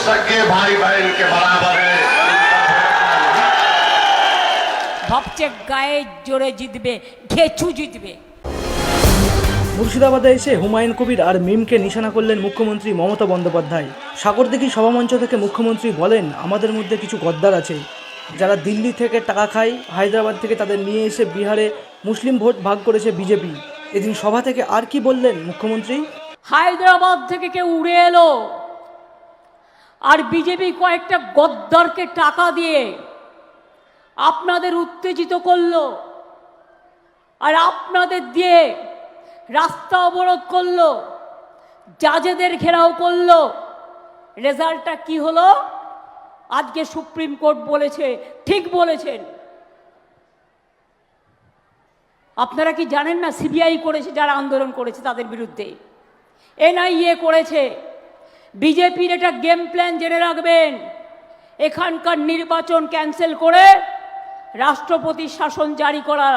सगे भाई बहन के बराबर है। ভাবছে গায়ে জোরে জিতবে, ঘেছু জিতবে। মুর্শিদাবাদে এসে হুমায়ুন কবির আর মিমকে নিশানা করলেন মুখ্যমন্ত্রী মমতা বন্দ্যোপাধ্যায়। সাগরদিঘি সভামঞ্চ থেকে মুখ্যমন্ত্রী বলেন, আমাদের মধ্যে কিছু গদ্দার আছে যারা দিল্লি থেকে টাকা খায়, হায়দ্রাবাদ থেকে তাদের নিয়ে এসে বিহারে মুসলিম ভোট ভাগ করেছে বিজেপি। এদিন সভা থেকে আর কি বললেন মুখ্যমন্ত্রী? হায়দ্রাবাদ থেকে কেউ উড়ে এলো আর বিজেপি কয়েকটা গদ্দারকে টাকা দিয়ে আপনাদের উত্তেজিত করলো আর আপনাদের দিয়ে রাস্তা অবরোধ করলো, জাজেদের ঘেরাও করলো। রেজাল্টটা কি হলো? আজকে সুপ্রিম কোর্ট বলেছে, ঠিক বলেছেন। আপনারা কি জানেন না সিবিআই করেছে, যারা আন্দোলন করেছে তাদের বিরুদ্ধে, এনআইএ করেছে। বিজেপির এটা গেম প্ল্যান জেনে রাখবেন, এখানকার নির্বাচন ক্যান্সেল করে রাষ্ট্রপতির শাসন জারি করা।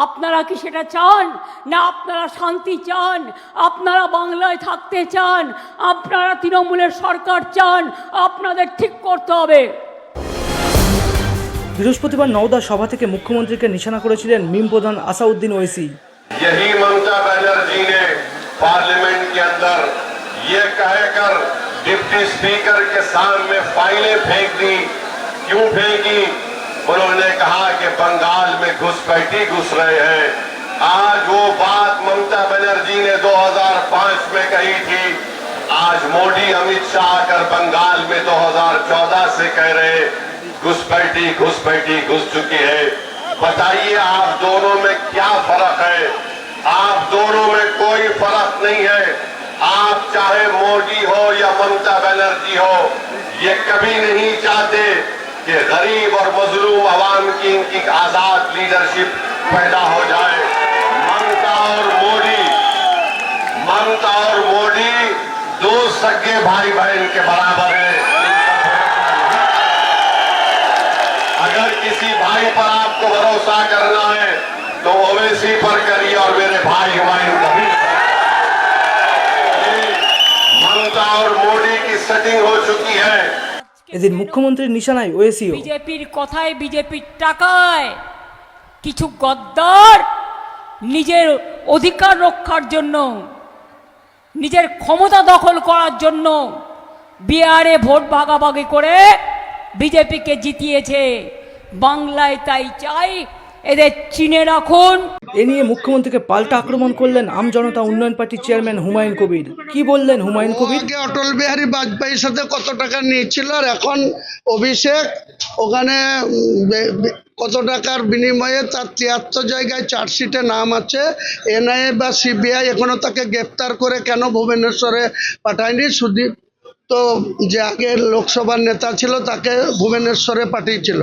আপনারা কি সেটা চান? না আপনারা শান্তি চান? আপনারা বাংলায় থাকতে চান? আপনারা তৃণমূলের সরকার চান? আপনাদের ঠিক করতে হবে। বৃহস্পতিবার নওদা সভা থেকে মুখ্যমন্ত্রীকে নিশানা করেছিলেন মিম প্রধান আসাউদ্দিন ওয়েসি। यही ममता बनर्जी ने पार्लियामेंट के अंदर ये कहकर डिप्टी स्पीकर के सामने फाइलें फेंक दी। क्यों फेंकी? उन्होंने कहा कि बंगाल में घुसपैठी घुस रहे हैं। आज वो बात ममता बनर्जी ने 2005 में कही थी, आज मोदी अमित शाह आकर बंगाल में 2014 से कह रहे घुसपैठी घुसपैठी घुस चुकी है। बताइए आप दोनों में क्या फर्क है? आप दोनों में कोई फर्क नहीं है। आप चाहे मोदी हो या ममता बनर्जी हो, ये कभी नहीं चाहते कि गरीब और मजलूम आवाम की इनकी आजाद लीडरशिप पैदा हो जाए। ममता और मोदी दो सगे भाई बहन के बराबर है। अगर किसी भाई पर आपको भरोसा करना है तो ओवैसी पर करिए और मेरे भाई हुमायूं कभी। ममता और मोदी की सेटिंग हो चुकी है। এদিন মুখ্যমন্ত্রীর নিশানায় ওয়েসিও। বিজেপির কথায়, বিজেপির টাকায় কিছু গদ্দার নিজের অধিকার রক্ষার জন্য, নিজের ক্ষমতা দখল করার জন্য বিহারে ভোট ভাগাভাগি করে বিজেপিকে জিতিয়েছে। বাংলায় তাই চাই, এদের চিনে রাখুন। এ নিয়ে মুখ্যমন্ত্রীকে পাল্টা আক্রমণ করলেন আম জনতা উন্নয়ন পার্টির চেয়ারম্যান হুমায়ুন কবির। কি বললেন হুমায়ুন কবির? অটল বিহারী বাজপেয়ীর সাথে কত টাকা নিয়েছিল আর এখন অভিষেক ওখানে কত টাকার বিনিময়ে তার ৭৩ জায়গায় চার্জশিটে নাম আছে। এনআইএ বা সিবিআই এখনো তাকে গ্রেপ্তার করে কেন ভুবনেশ্বরে পাঠায়নি? সুদীপ তো যে আগের লোকসভার নেতা ছিল তাকে ভুবনেশ্বরে পাঠিয়েছিল।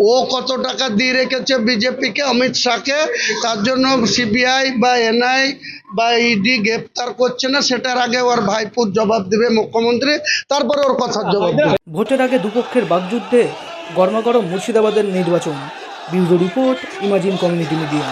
ও কত টাকা দিয়ে রেখেছে বিজেপিকে, অমিত শাহকে, তার জন্য সিবিআই বা এনআই বা ইডি গ্রেপ্তার করছে না। সেটার আগে ওর ভাইপুর জবাব দেবে মুখ্যমন্ত্রী, তারপরে ওর কথার জবাব দেবে। ভোটের আগে দুপক্ষের বাগযুদ্ধে গরমাগরম মুর্শিদাবাদের নির্বাচন। Bureau report, imagine community media.